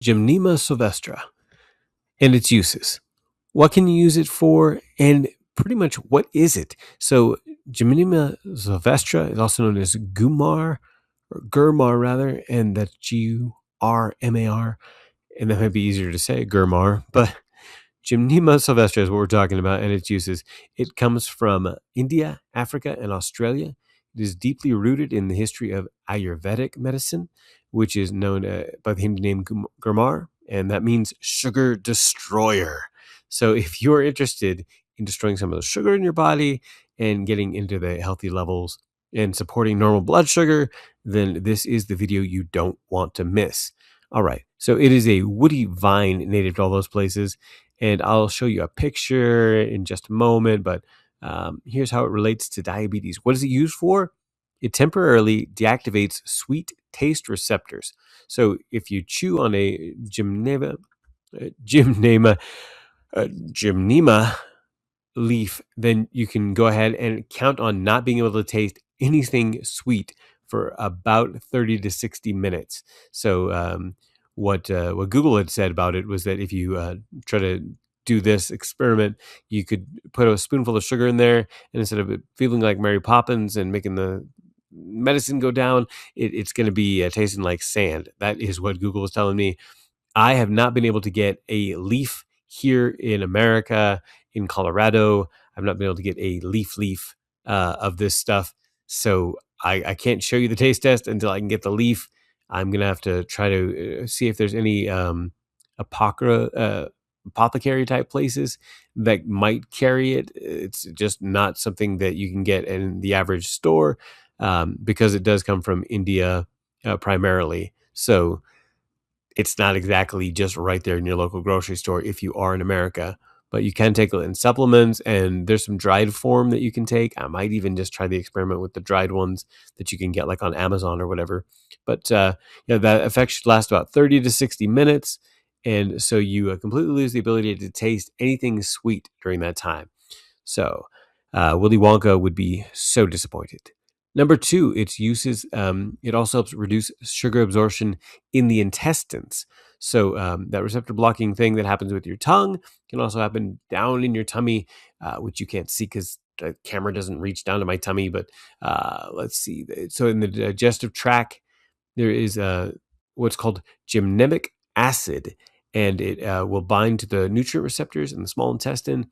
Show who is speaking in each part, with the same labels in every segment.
Speaker 1: Gymnema Sylvestre and its uses. What can you use it for? And pretty much what is it? So, Gymnema Sylvestre is also known as Gumar, or Gurmar rather, and that's Gurmar. And that might be easier to say, Gurmar, but Gymnema Sylvestre is what we're talking about and its uses. It comes from India, Africa, and Australia. It is deeply rooted in the history of Ayurvedic medicine, which is known by the Hindi name Gurmar, and that means sugar destroyer. So if you're interested in destroying some of the sugar in your body and getting into the healthy levels and supporting normal blood sugar, then this is the video you don't want to miss. All right, so it is a woody vine native to all those places, and I'll show you a picture in just a moment, but here's how it relates to diabetes. What is it used for? It temporarily deactivates sweet taste receptors. So if you chew on a gymnema, gymnema leaf, then you can go ahead and count on not being able to taste anything sweet for about 30 to 60 minutes. So what Google had said about it was that if you try to do this experiment, you could put a spoonful of sugar in there, and instead of it feeling like Mary Poppins and making the medicine go down, it's going to be tasting like sand. That is what Google was telling me. I have not been able to get a leaf here in America, in Colorado. I've not been able to get a leaf of this stuff. So I can't show you the taste test until I can get the leaf. I'm going to have to try to see if there's any apothecary type places that might carry it. It's just not something that you can get in the average store because it does come from India primarily. So it's not exactly just right there in your local grocery store if you are in America, but you can take it in supplements, and there's some dried form that you can take. I might even just try the experiment with the dried ones that you can get like on Amazon or whatever. But that effect should last about 30 to 60 minutes. And so you completely lose the ability to taste anything sweet during that time. So Willy Wonka would be so disappointed. Number two, its uses, it also helps reduce sugar absorption in the intestines. So that receptor blocking thing that happens with your tongue can also happen down in your tummy, which you can't see because the camera doesn't reach down to my tummy. But let's see. So in the digestive tract, there is what's called gymnemic acid, and it will bind to the nutrient receptors in the small intestine,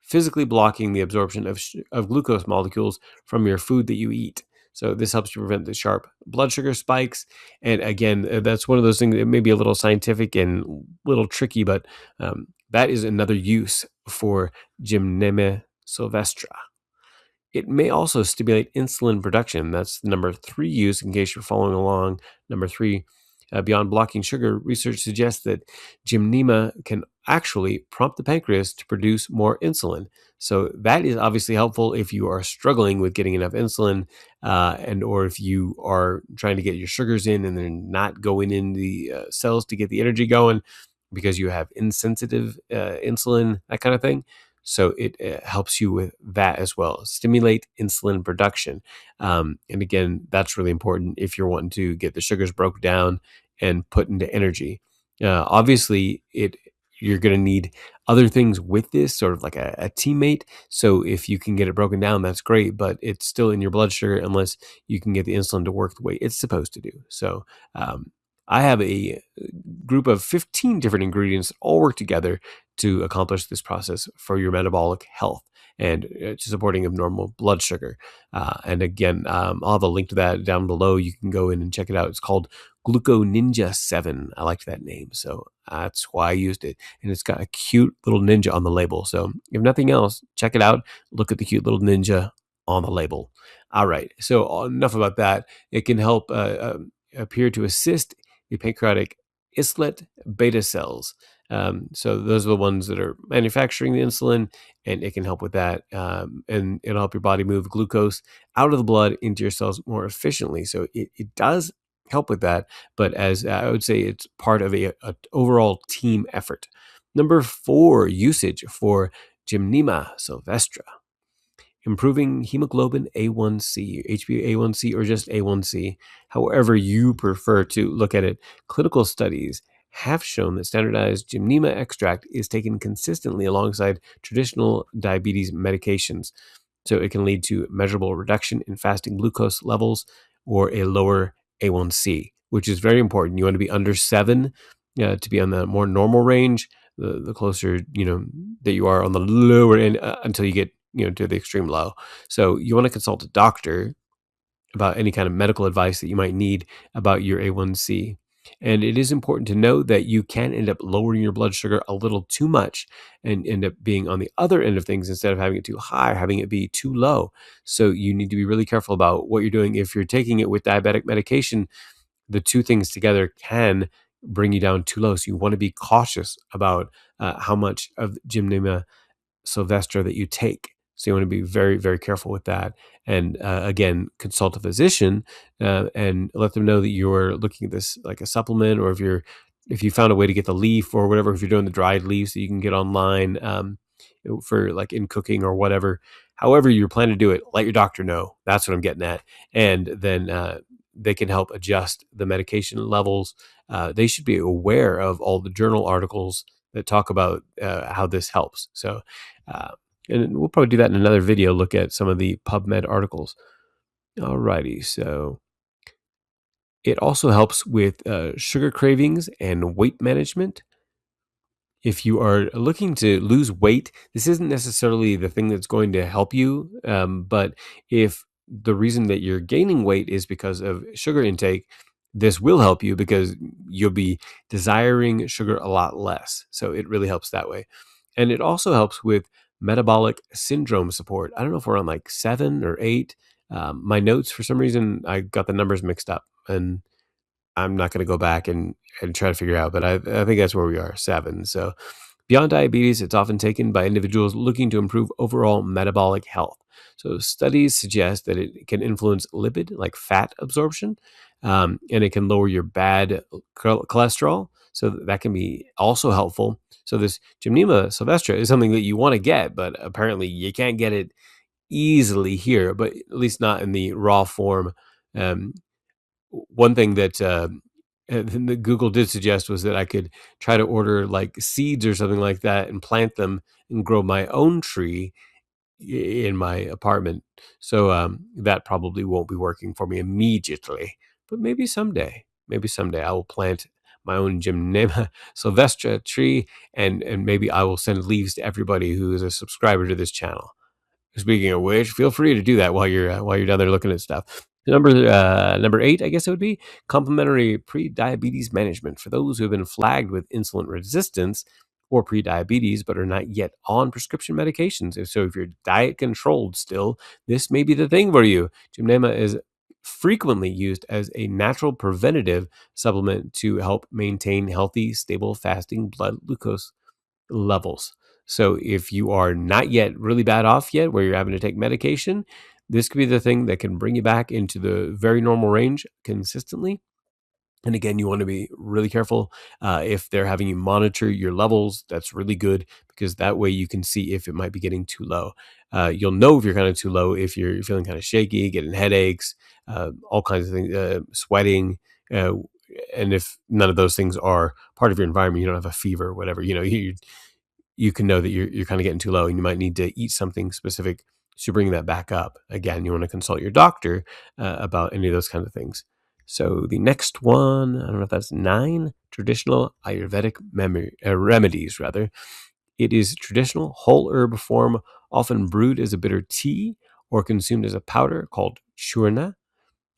Speaker 1: physically blocking the absorption of glucose molecules from your food that you eat. So this helps you prevent the sharp blood sugar spikes. And again, that's one of those things that may be a little scientific and a little tricky, but that is another use for Gymnema Sylvestre. It may also stimulate insulin production. That's the number three use, in case you're following along. Number three, beyond blocking sugar, research suggests that gymnema can actually prompt the pancreas to produce more insulin. So that is obviously helpful if you are struggling with getting enough insulin, and or if you are trying to get your sugars in and they're not going in the cells to get the energy going because you have insensitive insulin, that kind of thing. So it helps you with that as well. Stimulate insulin production. And again, that's really important if you're wanting to get the sugars broke down and put into energy. Obviously, you're going to need other things with this, sort of like a teammate. So if you can get it broken down, that's great, but it's still in your blood sugar unless you can get the insulin to work the way it's supposed to do. So I have a group of 15 different ingredients that all work together to accomplish this process for your metabolic health and supporting of normal blood sugar. And again, I'll have a link to that down below. You can go in and check it out. It's called Gluco Ninja 7. I liked that name, so that's why I used it. And it's got a cute little ninja on the label. So if nothing else, check it out. Look at the cute little ninja on the label. All right, so enough about that. It can help appear to assist the pancreatic islet beta cells. So those are the ones that are manufacturing the insulin, and it can help with that. And it'll help your body move glucose out of the blood into your cells more efficiently. So it does help with that, but as I would say, it's part of a overall team effort. Number four, usage for Gymnema Sylvestre. Improving hemoglobin A1C, HbA1c, or just A1C, however you prefer to look at it. Clinical studies have shown that standardized Gymnema extract is taken consistently alongside traditional diabetes medications. So it can lead to measurable reduction in fasting glucose levels or a lower A1C, which is very important. You want to be under 7 to be on the more normal range. The closer that you are on the lower end until you get to the extreme low. So you want to consult a doctor about any kind of medical advice that you might need about your A1C. And it is important to know that you can end up lowering your blood sugar a little too much and end up being on the other end of things instead of having it too high, having it be too low. So you need to be really careful about what you're doing. If you're taking it with diabetic medication, the two things together can bring you down too low. So you want to be cautious about how much of Gymnema Sylvestre that you take. So you want to be very, very careful with that. And again, consult a physician and let them know that you're looking at this like a supplement, or if you found a way to get the leaf or whatever, if you're doing the dried leaves that you can get online for like in cooking or whatever. However you plan to do it, let your doctor know. That's what I'm getting at. And then they can help adjust the medication levels. They should be aware of all the journal articles that talk about how this helps. So, uh, and we'll probably do that in another video, look at some of the PubMed articles. Alrighty, so it also helps with sugar cravings and weight management. If you are looking to lose weight, this isn't necessarily the thing that's going to help you. But if the reason that you're gaining weight is because of sugar intake, this will help you because you'll be desiring sugar a lot less. So it really helps that way. And it also helps with metabolic syndrome support. I don't know if we're on like 7 or 8. My notes, for some reason, I got the numbers mixed up. And I'm not going to go back and try to figure out, but I think that's where we are, 7. So beyond diabetes, it's often taken by individuals looking to improve overall metabolic health. So studies suggest that it can influence lipid, like fat absorption, and it can lower your bad cholesterol. So that can be also helpful. So this Gymnema Sylvestre is something that you want to get, but apparently you can't get it easily here, but at least not in the raw form. Um, One thing that that Google did suggest was that I could try to order like seeds or something like that and plant them and grow my own tree in my apartment. So that probably won't be working for me immediately, but maybe someday I will plant my own Gymnema Sylvestre tree, and maybe I will send leaves to everybody who is a subscriber to this channel. Speaking of which, feel free to do that while you're down there looking at stuff. Number 8, I guess it would be complementary pre-diabetes management for those who have been flagged with insulin resistance or pre-diabetes but are not yet on prescription medications. If you're diet controlled still, this may be the thing for you. Gymnema is frequently used as a natural preventative supplement to help maintain healthy, stable fasting blood glucose levels. So if you are not yet really bad off yet, where you're having to take medication, this could be the thing that can bring you back into the very normal range consistently. And again, you want to be really careful if they're having you monitor your levels. That's really good because that way you can see if it might be getting too low. You'll know if you're kind of too low if you're feeling kind of shaky, getting headaches, all kinds of things, sweating. Uh, and if none of those things are part of your environment, you don't have a fever or whatever, you can know that you're kind of getting too low and you might need to eat something specific to bring that back up. Again, you want to consult your doctor about any of those kinds of things. So the next one, I don't know if that's 9, traditional Ayurvedic remedies, rather. It is traditional whole herb form, often brewed as a bitter tea or consumed as a powder called churna.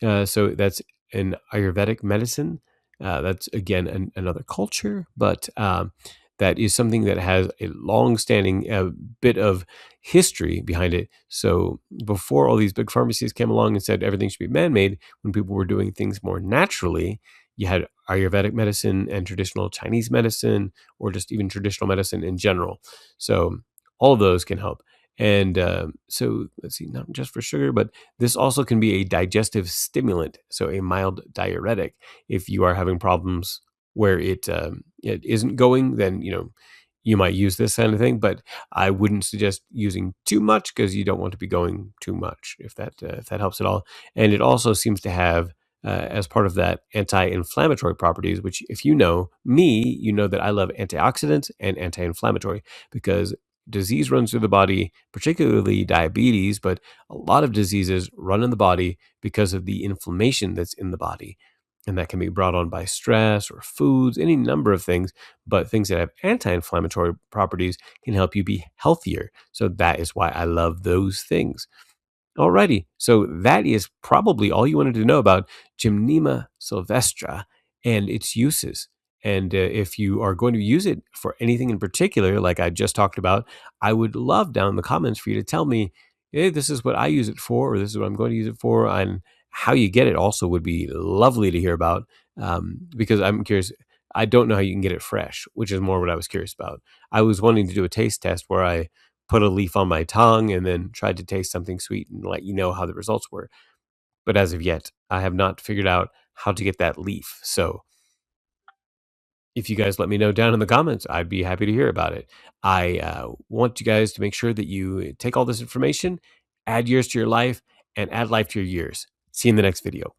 Speaker 1: So that's an Ayurvedic medicine. That's again another culture, but that is something that has a long-standing bit of history behind it. So before all these big pharmacies came along and said everything should be man-made, when people were doing things more naturally, you had Ayurvedic medicine and traditional Chinese medicine, or just even traditional medicine in general. So all of those can help. And so let's see, not just for sugar, but this also can be a digestive stimulant, so a mild diuretic. If you are having problems where it isn't going, then you might use this kind of thing. But I wouldn't suggest using too much because you don't want to be going too much. If that helps at all, and it also seems to have as part of that anti-inflammatory properties, which if you know me, you know that I love antioxidants and anti-inflammatory because disease runs through the body, particularly diabetes, but a lot of diseases run in the body because of the inflammation that's in the body. And that can be brought on by stress or foods, any number of things. But things that have anti inflammatory properties can help you be healthier. So that is why I love those things. Alrighty, so that is probably all you wanted to know about Gymnema Sylvestre and its uses. And if you are going to use it for anything in particular, like I just talked about, I would love down in the comments for you to tell me, hey, this is what I use it for, or this is what I'm going to use it for, and how you get it also would be lovely to hear about because I'm curious. I don't know how you can get it fresh, which is more what I was curious about. I was wanting to do a taste test where I put a leaf on my tongue and then tried to taste something sweet and let you know how the results were. But as of yet, I have not figured out how to get that leaf. So if you guys let me know down in the comments, I'd be happy to hear about it. I want you guys to make sure that you take all this information, add years to your life, and add life to your years. See you in the next video.